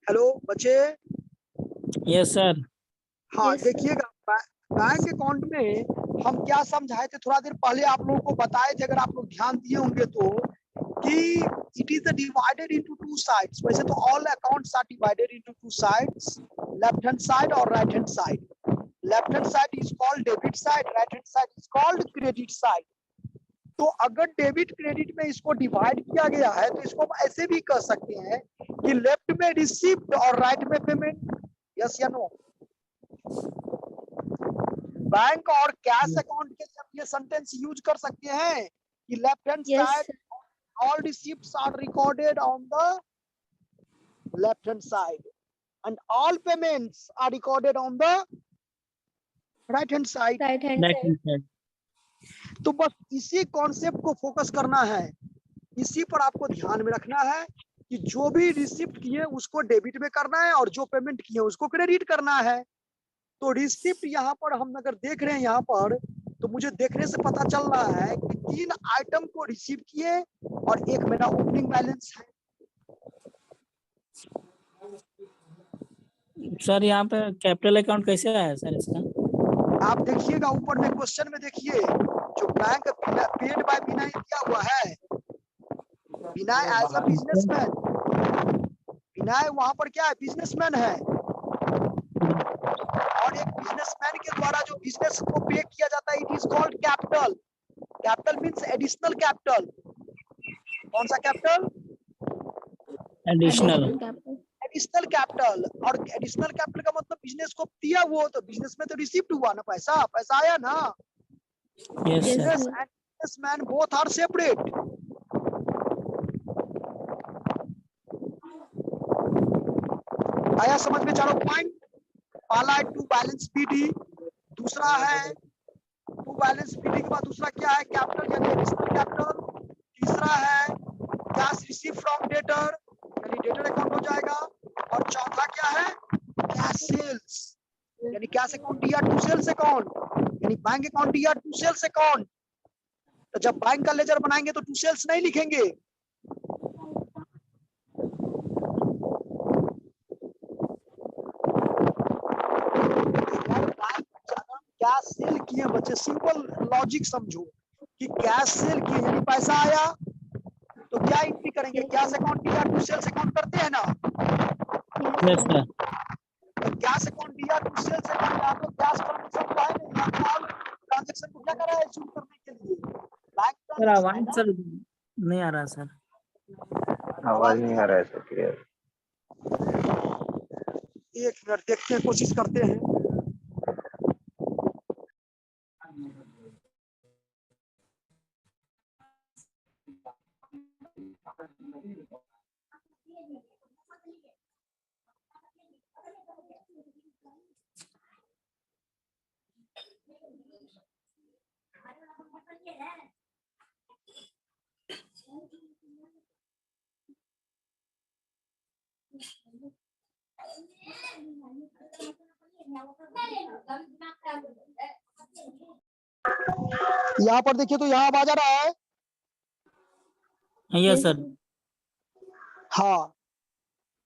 Hello बच्चे। Yes sir. हाँ Yes, देखिएगा, बैंक अकाउंट में हम क्या समझाए थे थोड़ा देर पहले, आप लोगों को बताए थे, अगर आप लोग ध्यान दिए होंगे तो, कि it is divided into two sides. वैसे तो all accounts are divided into two sides, left hand side और right hand side. Left hand side is called debit side, right hand side is called credit side. तो अगर debit credit में इसको divide किया गया है तो इसको हम ऐसे भी कह सकते हैं कि लेफ्ट में रिसीप्ट और राइट में पेमेंट। यस या नो? बैंक और कैश अकाउंट के लिए ये सेंटेंस यूज कर सकते हैं कि left hand yes, side all receipts are recorded on the left hand side and all payments are recorded on the right hand side. right hand side. तो बस इसी कॉन्सेप्ट को फोकस करना है, इसी पर आपको ध्यान में रखना है कि जो भी रिसिप्ट किए उसको डेबिट में करना है और जो पेमेंट किए उसको क्रेडिट करना है। तो रिसिप्ट यहाँ पर हम अगर देख रहे हैं यहाँ पर, तो मुझे देखने से पता चल रहा है कि 3 आइटम को रिसीव किए और एक मेरा ओपनिंग बैलेंस है। सर यहाँ पे कैपिटल अकाउंट कैसे आया सर इसका? आप देखिएगा ऊपर में क्वेश्चन में, देखिए जो बैंक पेड बाय विनय दिया हुआ है, विनय एज अ बिजनेसमैन, विनय वहां पर क्या है, बिजनेसमैन है। और एक बिजनेसमैन के द्वारा जो बिजनेस को पे किया जाता है, it is called capital. Capital means additional capital. कौन सा कैपिटल? एडिशनल। Additional capital. और एडिशनल कैपिटल का मतलब बिजनेस को दिया हुआ, तो बिजनेस में तो रिसीव्ड हुआ ना, पैसा पैसा आया ना। Yes Yes, sir. Business sir. And businessman both are separate. आया समझ में चारों पॉइंट? पहला है टू बैलेंस पीडी, दूसरा है टू बैलेंस पीडी के बाद दूसरा क्या है, कैपिटल यानी एडिशनल कैपिटल। तीसरा है कैश रिसीव फ्रॉम डेटर यानी डेटर अकाउंट हो जाएगा। और चौथा क्या है, कैश सेल्स यानी कैश अकाउंट या टू सेल्स अकाउंट यानी बैंक अकाउंट या टू सेल्स अकाउंट। तो जब बैंक का लेजर बनाएंगे तो टू सेल्स नहीं लिखेंगे। कैश सेल किए बच्चे, सिंपल लॉजिक समझो कि कैश सेल किए यानी पैसा आया तो क्या एंट्री करेंगे, कैश अकाउंट या टू सेल्स अकाउंट करते हैं ना। Yes sir. तो कैश अकाउंट या टू सेल्स अकाउंट आपको कैश ट्रांजैक्शन का है नहीं, आप ट्रांजैक्शन को क्या कर रहा है, एज्यूम करने के लिए बैंक सर आवाज सर नहीं आ रहा सर। आवाज नहीं आ रहा है सर क्लियर। एक मिनट देखते हैं, कोशिश करते हैं। यहाँ पर देखिए तो यहाँ आवाज आ रहा है। Yes sir. हाँ,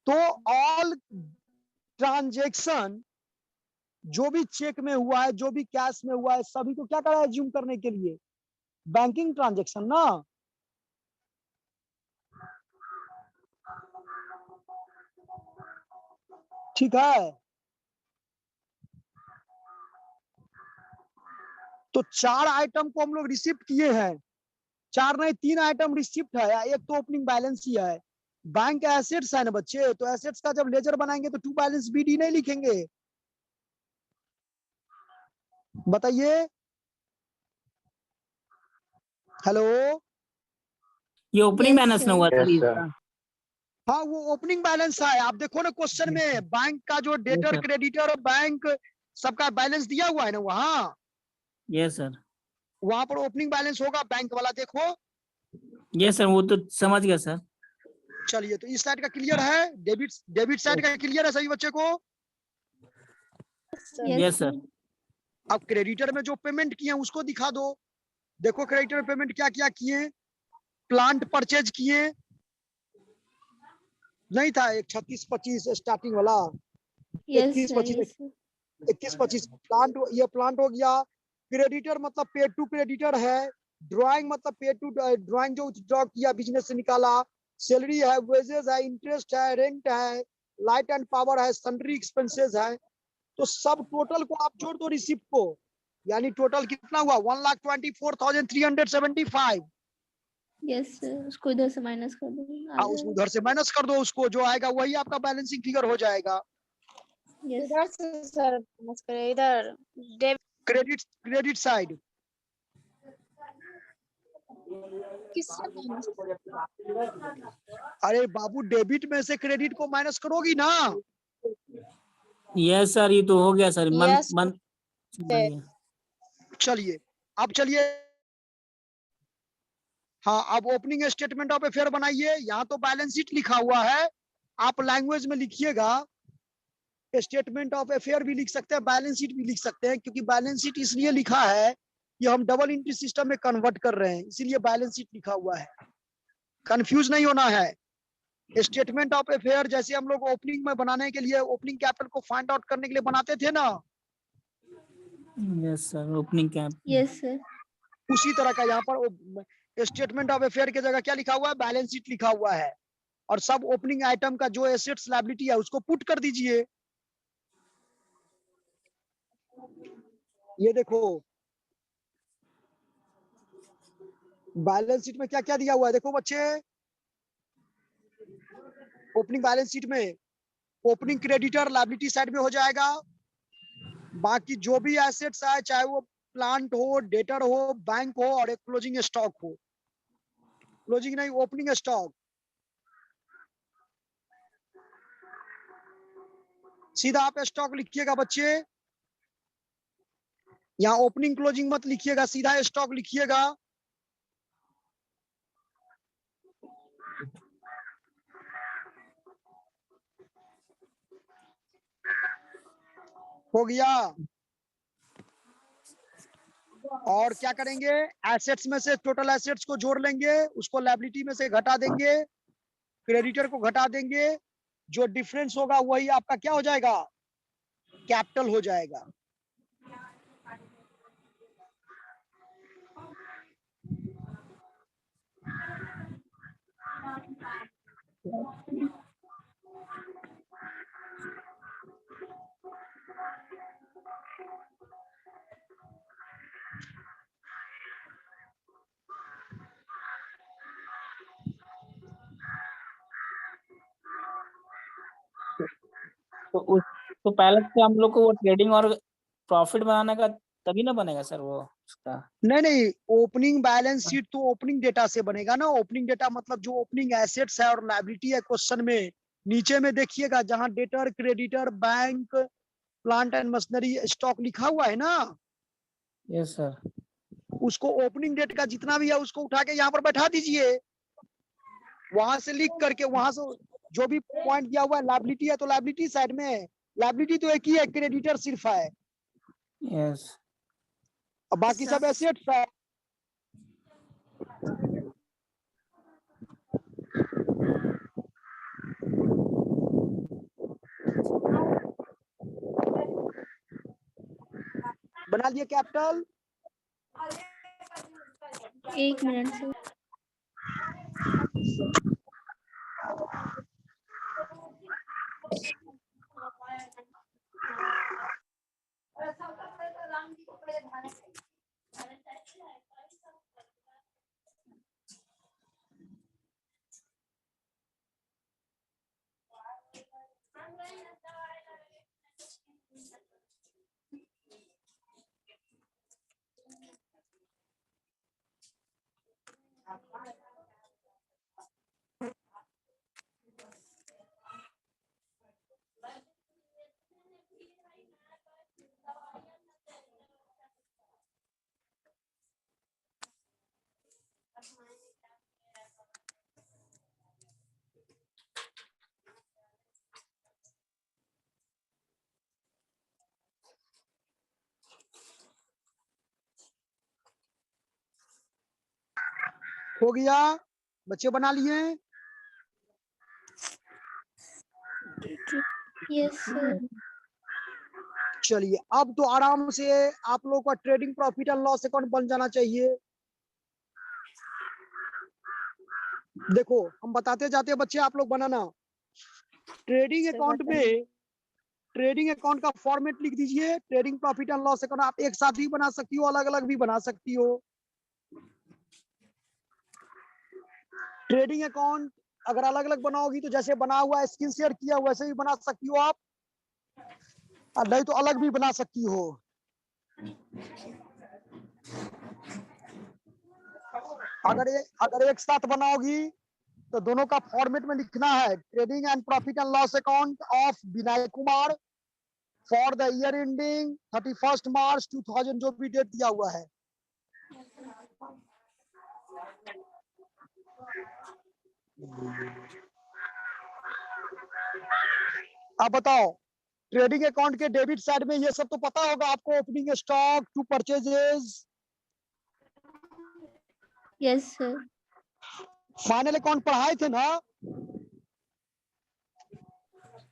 तो ऑल ट्रांजैक्शन जो भी चेक में हुआ है, जो भी कैश में हुआ है, सभी को क्या करा है, एज्यूम करने के लिए बैंकिंग ट्रांजैक्शन ना। ठीक है, तो 4 आइटम को हम लोग रिसिप्ट किए हैं, 4 नहीं 3 आइटम रिसिप्ट है, एक तो ओपनिंग बैलेंस ही है। बैंक एसेट्स है ना बच्चे, तो एसेट्स का जब लेजर बनाएंगे तो टू बैलेंस बीडी नहीं लिखेंगे। बताइए, हेलो। ये ओपनिंग Yes, बैलेंस sir. में हुआ सर Yes, sir. इसका? हाँ वो ओपनिंग बैलेंस है, आप देखो ना क्वेश्चन में, बैंक का जो डेटर sir. क्रेडिटर और बैंक सबका बैलेंस दिया हुआ है ना वहाँ, यस सर। वहां पर ओपनिंग बैलेंस होगा बैंक वाला, देखो। यस सर, वो तो समझ गया सर। चलिए, तो इस साइड का क्लियर है, डेबिट साइड का क्लियर है सभी बच्चे को। Yes, yes sir. अब क्रेडिटर में जो पेमेंट किए हैं उसको दिखा दो। देखो क्रेडिटर पेमेंट क्या क्या किए, प्लांट परचेज किए, नहीं था एक 36-25 स्टार्टिंग वाला, यस 21-25 यस 21-25 प्लांट, ये प्लांट हो गया। क्रेडिटर मतलब पेड टू क्रेडिटर है। ड्राइंग मतलब पेड टू ड्राइंग, जो ड्रॉ किया बिजनेस से निकाला। सैलरी है, वेजेस है, इंटरेस्ट है, रेंट है, लाइट एंड पावर है, सन्ड्री एक्सपेंसेस है। तो सब टोटल को आप जोड़ दो रिसिप्ट को, यानी टोटल कितना हुआ 1,24,375। यस उसको इधर से माइनस कर दो आ हाँ, उसको उधर से माइनस कर दो, उसको जो आएगा वही आपका बैलेंसिंग फिगर हो जाएगा। यस इधर से सर माइनस करें, इधर डेबिट क्रेडिट साइड। किससे माइनस? अरे बाबू, डेबिट में से क्रेडिट को माइनस करोगी ना। यस सर, ये तो हो गया सर, मंथ Yes, मंथ बन गया। चलिए, अब चलिए, हाँ, अब ओपनिंग स्टेटमेंट ऑफ अफेयर बनाइए। यहाँ तो बैलेंस शीट लिखा हुआ है, आप लैंग्वेज में लिखिएगा। स्टेटमेंट ऑफ अफेयर भी लिख सकते हैं, बैलेंस शीट भी लिख सकते हैं, क्योंकि बैलेंस शीट इसलिए लिखा है कि हम डबल एंट्री सिस्टम में कन्वर्ट कर रहे हैं, इसीलिए बैलेंस शीट लिखा हुआ है। कंफ्यूज नहीं होना है। स्टेटमेंट ऑफ अफेयर जैसे हम लोग ओपनिंग में बनाने के लिए, ओपनिंग कैपिटल को फाइंड आउट करने के लिए बनाते थे ना, yes sir, opening cap. Yes sir उसी तरह का यहाँ पर स्टेटमेंट ऑफ अफेयर की जगह क्या लिखा हुआ है, बैलेंस शीट लिखा हुआ है। और सब ओपनिंग आइटम का जो एसेट्स लायबिलिटी है उसको पुट कर दीजिए। ये देखो, बैलेंस शीट में क्या क्या दिया हुआ है, देखो बच्चे। ओपनिंग बैलेंस शीट में ओपनिंग क्रेडिटर लायबिलिटी साइड में हो जाएगा। बाकी जो भी एसेट्स है, चाहे वो प्लांट हो, डेटर हो, बैंक हो, और एक क्लोजिंग स्टॉक हो। क्लोजिंग नहीं, ओपनिंग स्टॉक। सीधा आप स्टॉक लिखिएगा बच्चे, यहाँ ओपनिंग क्लोजिंग मत लिखिएगा, सीधा स्टॉक लिखिएगा। हो गया। और क्या करेंगे, एसेट्स में से टोटल एसेट्स को जोड़ लेंगे, उसको लायबिलिटी में से घटा देंगे, क्रेडिटर को घटा देंगे। जो डिफरेंस होगा वही आपका क्या हो जाएगा, कैपिटल हो जाएगा। तो पहले से हम लोग को वो ट्रेडिंग और प्रॉफिट बनाने का तभी ना बनेगा सर वो उसका। नहीं नहीं, ओपनिंग बैलेंस शीट तो ओपनिंग डेटा से बनेगा ना। ओपनिंग डेटा मतलब जो ओपनिंग एसेट्स है और लायबिलिटी है, क्वेश्चन में नीचे में देखिएगा जहां debtor, creditor, bank, plant and machinery, stock लिखा हुआ है ना, यस सर। उसको ओपनिंग डेट का जितना भी है उसको उठा के यहाँ पर बैठा दीजिए। वहां से लिख करके, वहां से जो भी पॉइंट दिया हुआ है, लायबिलिटी है तो लायबिलिटी साइड में है, लायबिलिटी तो एक ही है, क्रेडिटर सिर्फ है, यस और बाकी सब एसेट्स है। बना लिए कैपिटल। एक मिनट से हो गया। बच्चे बना लिए हैं? Yes sir. चलिए अब तो आराम से आप लोगों का trading profit and loss account बन जाना चाहिए। देखो हम बताते जाते हैं बच्चे, आप लोग बनाना। ट्रेडिंग सर अकाउंट बताइए। में ट्रेडिंग अकाउंट का फॉर्मेट लिख दीजिए। Trading profit and loss account आप एक साथ भी बना सकती हो, अलग अलग भी बना सकती हो। ट्रेडिंग अकाउंट अगर अलग अलग बनाओगी तो जैसे बना हुआ है स्क्रीन शेयर किया हुआ वैसे भी बना सकती हो आप, और नहीं तो अलग भी बना सकती हो। अगर एक साथ बनाओगी तो दोनों का फॉर्मेट में लिखना है trading and profit and loss account of Vinay Kumar for the year ending 31 March 2000, जो भी डेट दिया हुआ है। अब बताओ, ट्रेडिंग अकाउंट के डेबिट साइड में ये सब तो पता होगा आपको, opening stock to purchases, yes sir. Final account पढ़ाए थे ना?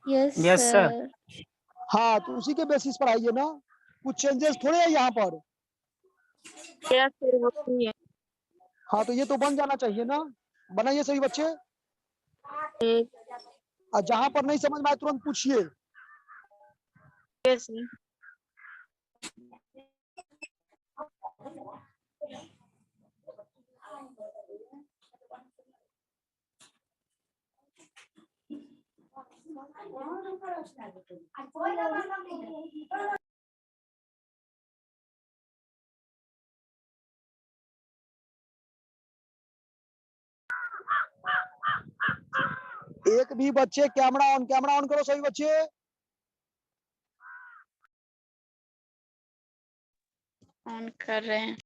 Yes Yes, sir. सर। हाँ तो उसी के बेसिस पर आइए ना, कुछ चेंजेस थोड़े है यहाँ पर। क्या सर होती है? हाँ तो ये तो बन जाना चाहिए ना, बनाइए सभी बच्चे। और जहां पर नहीं समझ में आए तुरंत पूछिए। Yes sir. एक भी बच्चे कैमरा ऑन करो सभी बच्चे। ऑन कर रहे हैं।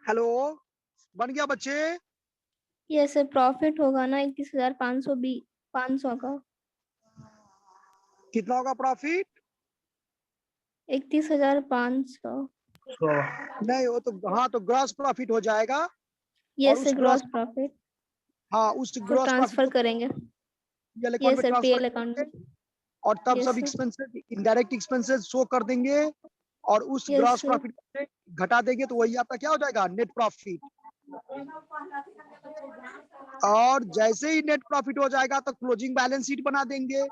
हेलो, बन गया बच्चे? यस सर, प्रॉफिट होगा ना 31,500 का। कितना होगा प्रॉफिट? 31,500। नहीं, वो तो हाँ, तो ग्रॉस प्रॉफिट हो जाएगा। और यस उस सर, ग्रॉस प्रॉफिट हाँ, उस को ग्रॉस प्रॉफिट ट्रांसफर को करेंगे। पीएल अकाउंट यस में सर, ट्रांसफर पीएल अकाउंट करेंगे। में। और तब यस सब sir. Expenses, indirect expenses show कर देंगे। और उस यस ग्रॉस सर। प्रॉफिट से घटा देंगे, तो वही आपका क्या हो जाएगा? Net profit. और जैसे ही नेट प्रॉफिट हो जाएगा तो क्लोजिंग बैलेंस शीट बना देंगे।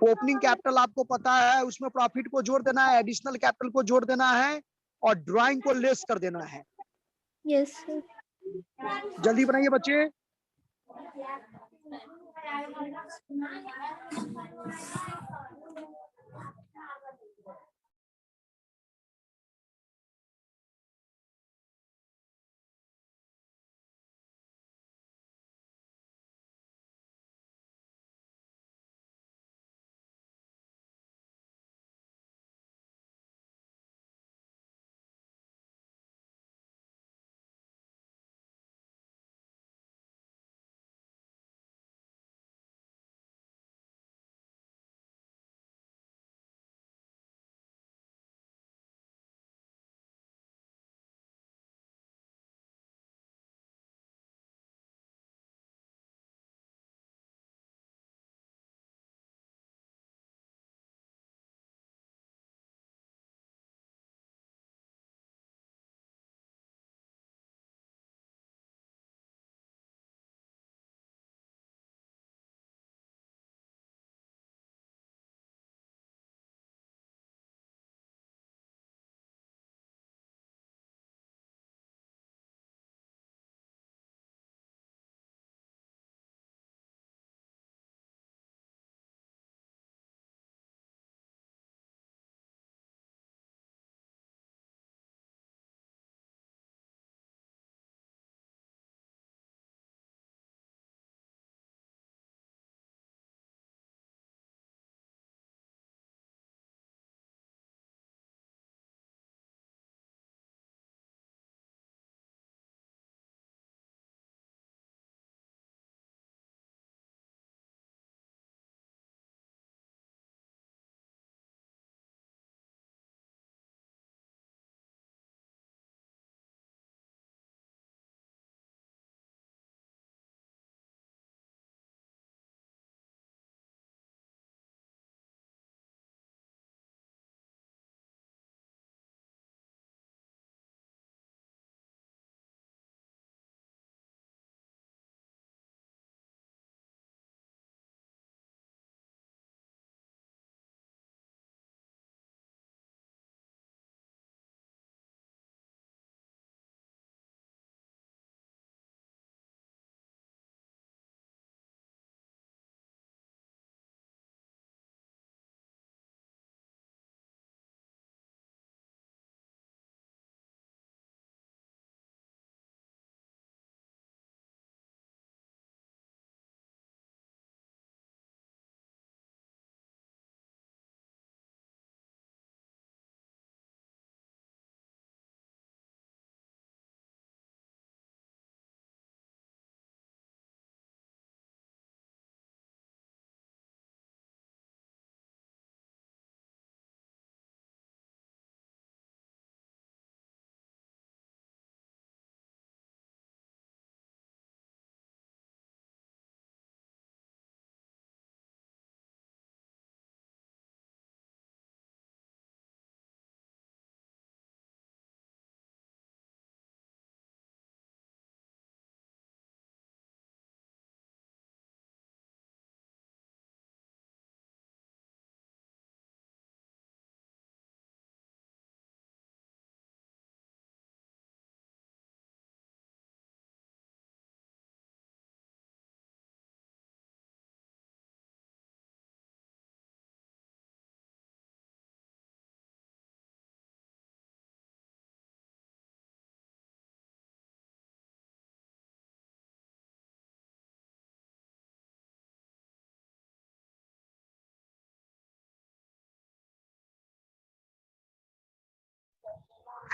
ओपनिंग कैपिटल आपको पता है, उसमें प्रॉफिट को जोड़ देना है, एडिशनल कैपिटल को जोड़ देना है, और ड्राइंग को लेस कर देना है। Yes sir. जल्दी बनाइए बच्चे।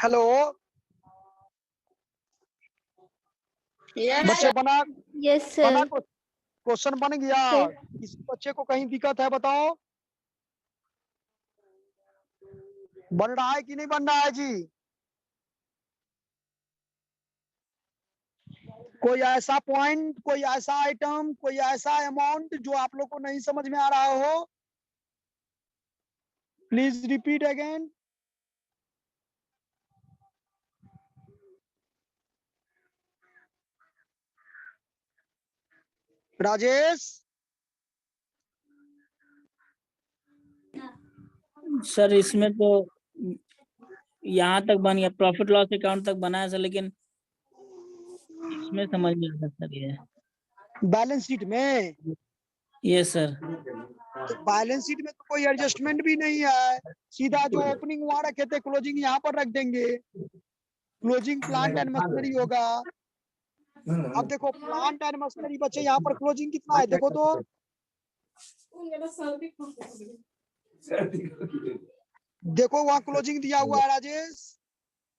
हेलो यस बच्चे बना यस बना सर। क्वेश्चन बन गया। सर किसी बच्चे को कहीं दिक्कत है बताओ, बन रहा है कि नहीं बन रहा है जी? कोई ऐसा पॉइंट, कोई ऐसा आइटम, कोई ऐसा अमाउंट जो आप लोग को नहीं समझ में आ रहा हो? Please repeat again. Rajesh, sir इसमें तो यहाँ तक बन गया, प्रॉफिट लॉस अकाउंट तक बना है सर, लेकिन इसमें समझ नहीं आता सर ये। बैलेंस शीट में? Yes sir. तो बैलेंस शीट में तो कोई एडजस्टमेंट भी नहीं है, सीधा जो ओपनिंग वहां रखे थे क्लोजिंग यहाँ पर रख देंगे। क्लोजिंग प्लांट एंड मशीनरी होगा। अब देखो प्लांट एंड मशीनरी बच्चे यहाँ पर क्लोजिंग कितना है देखो तो, देखो वहां क्लोजिंग दिया हुआ है राजेश,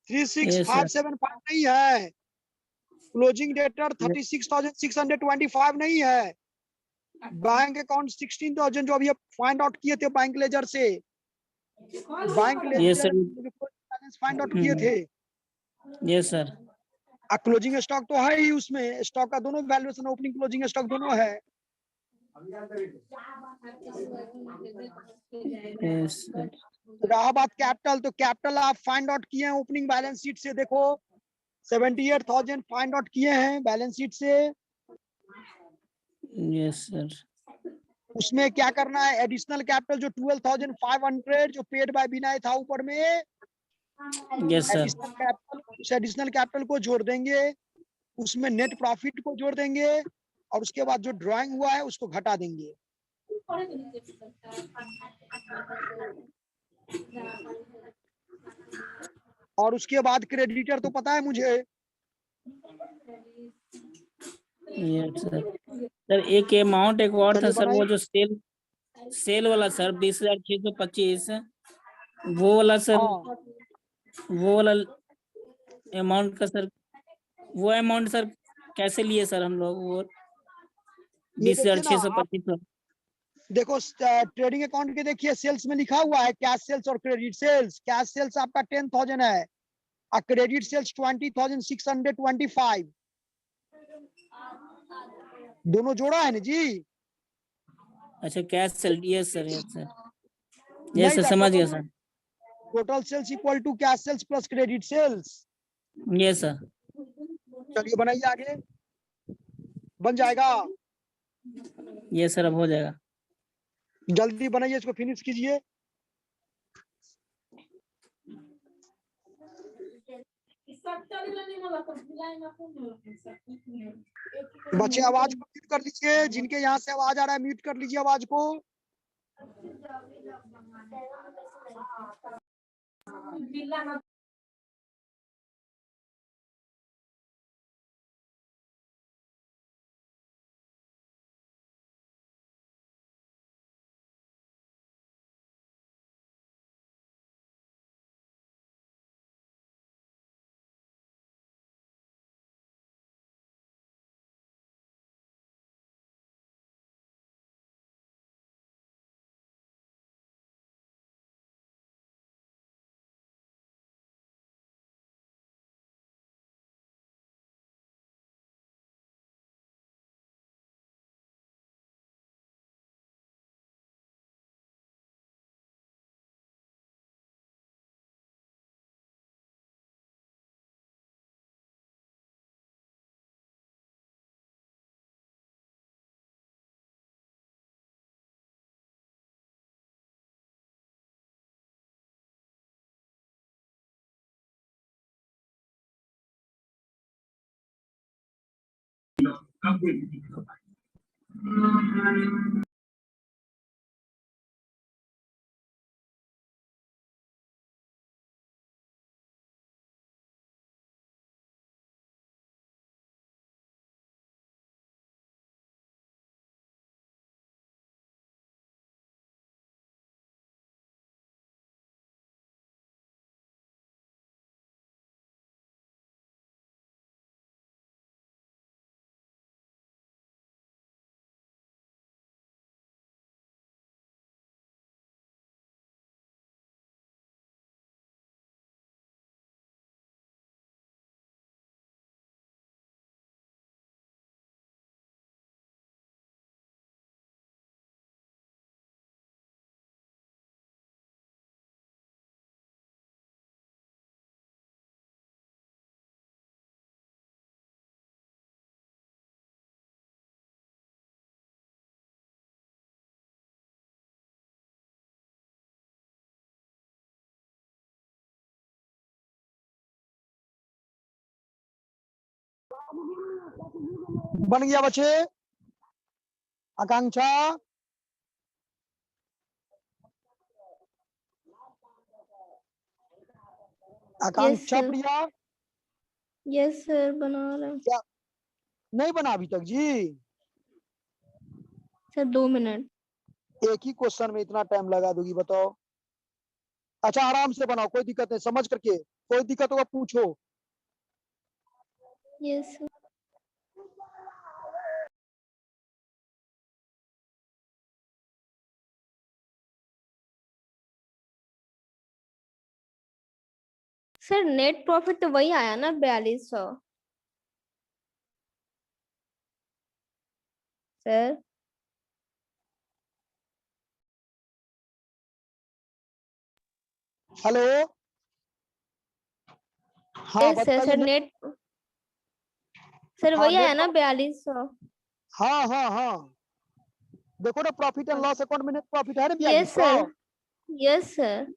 यस सर। 36575 नहीं है। क्लोजिंग डेटर 36,625 नहीं है। बैंक अकाउंट 16,000 जो अभी फाइंड आउट किए थे बैंक लेजर से, bank yes ledger sir. Balance find out किए थे। Yes sir. क्लोजिंग स्टॉक तो है ही, उसमें स्टॉक का दोनों वैल्यूएशन, ओपनिंग क्लोजिंग स्टॉक दोनों है। Yes sir. रहा बात कैपिटल, तो कैपिटल आप फाइंड आउट किए हैं ओपनिंग बैलेंस शीट से, देखो 78,000 फाइंड आउट किए हैं बैलेंस शीट से। Yes sir. उसमें क्या करना है, एडिशनल कैपिटल जो 12,500 जो पेड बाय विनय था ऊपर में, यस सर। एडिशनल कैपिटल, उस एडिशनल कैपिटल को जोड़ देंगे, उसमें नेट प्रॉफिट को जोड़ देंगे, और उसके बाद जो ड्राइंग हुआ है उसको घटा देंगे। और उसके बाद क्रेडिटर तो पता है मुझे। Yes sir. सर एक अमाउंट एक और था चलिए सर, वो बनाइए। जो सेल वाला सर 20,625, वो वाला सर, हाँ वो वाला अमाउंट का सर, वो अमाउंट सर कैसे लिए सर हम लोग वो ये बीस हजार देखिए ना छह सौ आप, पच्चीस देखो ट्रेडिंग अकाउंट के देखिए सेल्स में लिखा हुआ है कैश सेल्स और क्रेडिट सेल्स। कैश सेल्स आपका 10,000 है और क्रेडिट सेल्स 20,625, दोनों जोड़ा है ना जी? अच्छा cash sale, yes sir, yes sir, yes नहीं सर, था, समझ गया total sir. Total sales equal to cash sales plus credit sales. Yes sir. चलिए बनाइए आगे, बन जाएगा। यस सर, अब हो जाएगा। जल्दी बनाइए, इसको फिनिश कीजिए। बच्चे आवाज को म्यूट कर लीजिए, जिनके यहाँ से आवाज आ रहा है म्यूट कर लीजिए आवाज को। बन गया बच्चे? आकांक्षा, आकांक्षा, sir. प्रिया, यस सर, बना रहे हैं क्या नहीं बना अभी तक जी? सर। 2 मिनट। एक ही क्वेश्चन में इतना टाइम लगा दोगी, बताओ? अच्छा, आराम से बनाओ, कोई दिक्कत नहीं, समझ करके। कोई दिक्कत होगा पूछो। Yes sir. Sir net profit तो वही आया ना, 4200 सर। हेलो, हाँ यस सर, बताइए। सर नेट सर हाँ, वही आया ना 4200। हाँ हाँ हाँ, देखो ना, प्रॉफिट एंड लॉस अकाउंट में नेट प्रॉफिट है ना यस 4200, सर। Yes sir.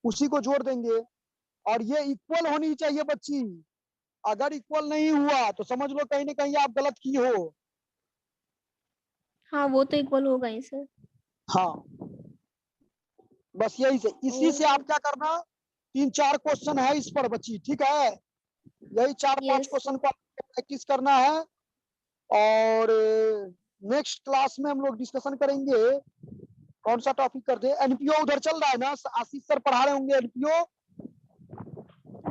उसी को जोड़ देंगे। और ये इक्वल होनी चाहिए बच्ची। अगर इक्वल नहीं हुआ तो समझ लो कहीं ना कहीं आप गलत की हो। हाँ वो तो इक्वल होगा ही सर। हाँ, बस यही से, इसी से आप ओके। क्या करना, 3-4 क्वेश्चन है इस पर बच्ची, ठीक है? यही 4-5 यस क्वेश्चन को प्रैक्टिस करना है। और नेक्स्ट क्लास में हम लोग डिस्कशन करेंगे कौन सा टॉपिक करते हैं। एनपीओ उधर चल रहा है ना, आशीष सर पढ़ा रहे होंगे एनपीओ।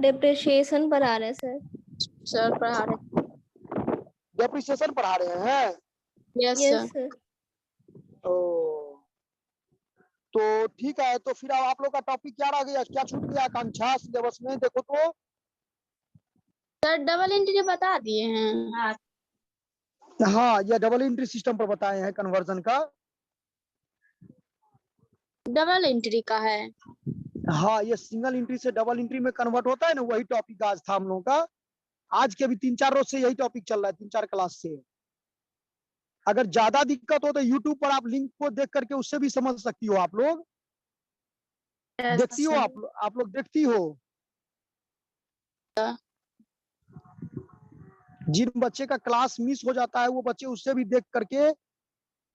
डिप्रिशिएशन पर आ रहे हैं सर। सर पढ़ा रहे। डेप्रिसिएशन पढ़ा रहे हैं। Yes yes sir. सर। ओ, तो ठीक है, तो फिर अब आप लोग का टॉपिक क्या रह गया, क्या छूट गया आकांक्षा सिलेबस में, देखो तो। सर डबल एंट्री बता दिए हैं। हाँ, ये डबल एंट्री सिस्टम पर बताए हैं कन्वर्जन का। डबल एंट्री का है। हाँ, ये सिंगल एंट्री से डबल एंट्री में कन्वर्ट होता है ना, वही टॉपिक आज था हम लोगों का। आज के भी 3-4 रोज से यही टॉपिक चल रहा है, 3-4 क्लास से। अगर ज्यादा दिक्कत हो तो यूट्यूब पर आप लिंक को देख करके उससे भी समझ सकती हो आप लोग। देखती हो आप लोग देखती हो? जिन बच्चे का क्लास मिस हो जाता है वो बच्चे उससे भी देख करके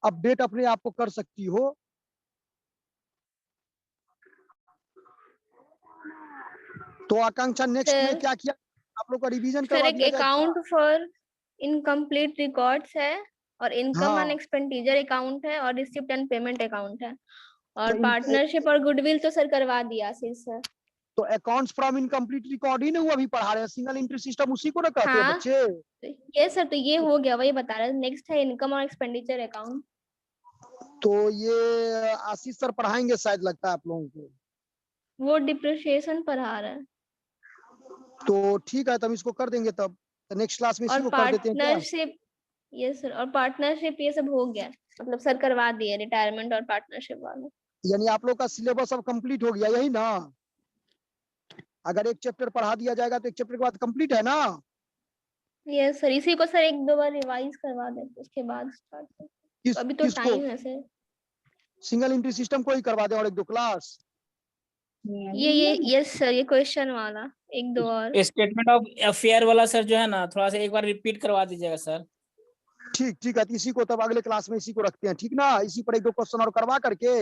अपडेट अपने आप को कर सकती हो। तो आकांक्षा नेक्स्ट में सर, क्या किया, आप लोग का रिवीजन सर करवा एक दिया जाए क्या? अकाउंट फॉर इनकम्प्लीट रिकॉर्ड्स है, और इनकम एंड हाँ, एक्सपेंडिचर अकाउंट है, और रिसिप्ट एंड पेमेंट अकाउंट है, और तो पार्टनरशिप और गुडविल तो सर करवा दिया आशीष सर। तो अकाउंट्स फ्रॉम इनकम्प्लीट रिकॉर्ड ही ना वो अभी पढ़ा रहे हैं, सिंगल एंट्री सिस्टम उसी को ना कहते हैं हाँ बच्चे। ये सर, तो ये हो गया, वही बता रहे हैं। नेक्स्ट है इनकम और एक्सपेंडिचर अकाउंट। तो ये आशीष सर पढ़ाएंगे शायद, लगता है आप लोगों को। वो डिप्रिशिएशन पढ़ा रहे हैं। तो ठीक है, तब इसको कर देंगे, तब नेक्स्ट क्लास में इसी और को कर देते हैं क्या? पार्टनरशिप, ये सर, और पार्टनरशिप ये सब हो गया, मतलब सर करवा दिए रिटायरमेंट और पार्टनरशिप वाले। यानी आप लोग का सिलेबस अब कंप्लीट हो गया, यही ना? अगर एक चैप्टर पढ़ा दिया जाएगा तो एक चैप्टर के बाद कंप्लीट है ना? ये सर, इसी को सर 1-2 बार रिवाइज करवा देते, उसके बाद स्टार्ट करते। तो अभी तो किसको? टाइम है सर। सिंगल एंट्री सिस्टम को ही करवा दे और 1-2 क्लास। ये यस सर, ये क्वेश्चन वाला 1-2 और। स्टेटमेंट ऑफ अफेयर वाला सर जो है ना, थोड़ा सा एक बार रिपीट करवा दीजिएगा सर। ठीक ठीक है, तो इसी को तब अगले क्लास में इसी को रखते हैं, ठीक ना? इसी पर 1-2 क्वेश्चन और करवा करके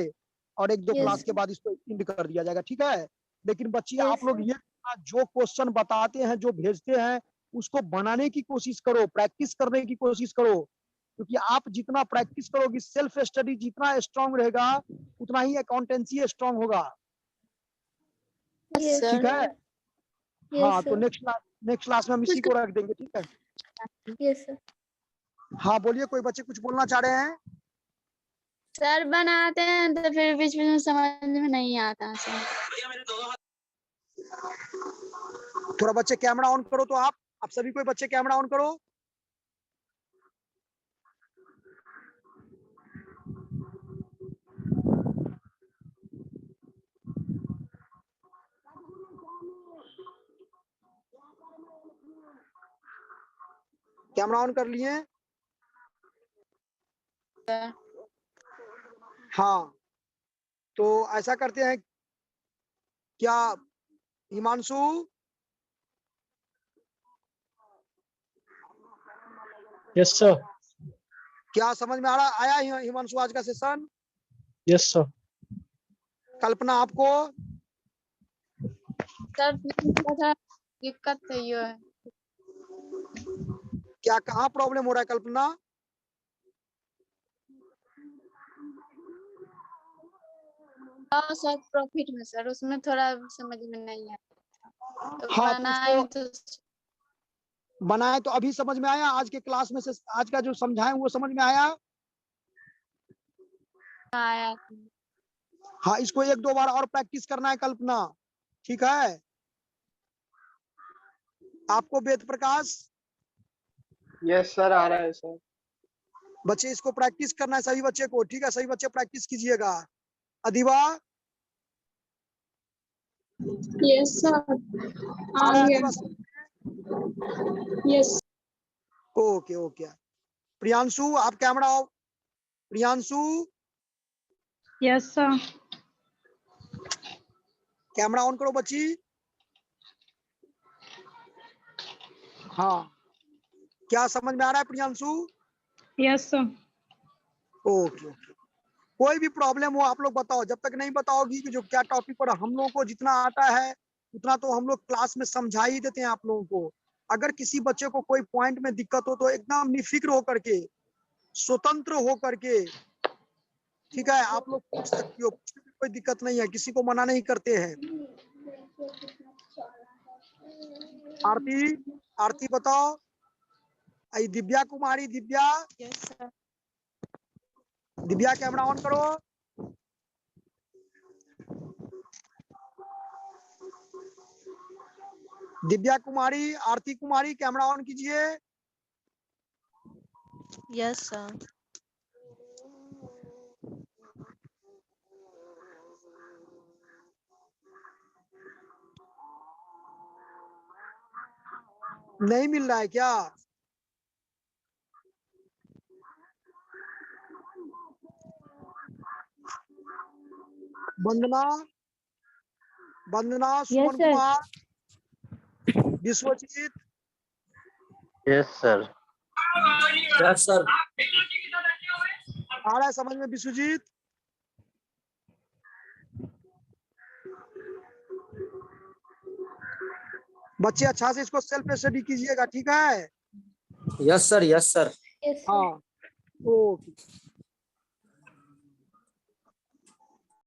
और 1-2 क्लास यस के बाद इसको एंड कर दिया जाएगा, ठीक है? लेकिन बच्ची यस आप लोग ये जो क्वेश्चन बताते हैं, जो भेजते हैं, उसको बनाने की कोशिश करो, प्रैक्टिस करने की कोशिश करो। क्योंकि आप जितना प्रैक्टिस करोगी, सेल्फ स्टडी जितना स्ट्रांग रहेगा, उतना ही अकाउंटेंसी स्ट्रांग होगा, यस ठीक है? सर। हाँ, यस तो सर। नेक्स्ट क्लास में हम इसी को रख देंगे, ठीक है? Yes sir. हाँ बोलिए, कोई बच्चे कुछ बोलना चाह रहे हैं? सर बनाते हैं तो फिर बीच बीच में समझ में नहीं आता सर। थोड़ा बच्चे कैमरा ऑन करो, तो आप सभी कोई बच्चे कैमरा ऑन करो। कैमरा ऑन कर लिए? सर हाँ, तो ऐसा करते हैं क्या हिमांशु? Yes sir. क्या समझ में आ रहा आया हिमांशु आज का सेशन? Yes sir. कल्पना आपको? सर थोड़ा दिक्कत तो ये है। क्या कहाँ प्रॉब्लम हो रहा है कल्पना? हाँ सर प्रॉफिट में सर, उसमें थोड़ा समझ में नहीं आया तो हाँ, तो बनाए उसको तो बनाए तो अभी समझ में आया? आज के क्लास में से आज का जो समझाए वो समझ में आया? आया। हाँ, इसको एक दो बार और प्रैक्टिस करना है कल्पना, ठीक है? आपको वेद प्रकाश? यस सर, आ रहा है सर। बच्चे इसको प्रैक्टिस करना है सभी बच्चे को, ठीक है? सभी बच्चे प्रैक्टिस कीजिएगा। अधिवा? यस सर आ रहा है अधिवा समझ में? Yes okay okay. प्रियांशु आप camera off. Priyanshu yes sir camera on करो बच्ची। हाँ, क्या समझ में आ रहा है Priyanshu? Yes sir okay okay. कोई भी प्रॉब्लम हो आप लोग बताओ, जब तक नहीं बताओगी कि जो क्या टॉपिक पर हम लोगों को जितना आता है उतना तो हम लोग क्लास में समझा ही देते हैं आप लोगों को। अगर किसी बच्चे को कोई पॉइंट में दिक्कत हो तो एकदम निफिक्र होकर के, स्वतंत्र होकर के, ठीक है, आप लोग पूछ सकती हो, पूछने में कोई दिक्कत नहीं है, किसी को मना नहीं करते हैं। आरती, आरती बताओ। आई Divya Kumari, Divya, yes sir Divya camera on करो। दिव्या कुमारी, आरती कुमारी कैमरा ऑन कीजिए। यस सर नहीं मिल रहा है क्या? Vandana, Vandana, Suman sir. Kumar, Vishwajit, yes sir. Yes sir. आ रहा है समझ में विश्वजीत? बच्चे अच्छा से इसको सेल्फ स्टडी कीजिएगा, ठीक है? Yes sir, yes sir. Yes, sir. हाँ, ओके।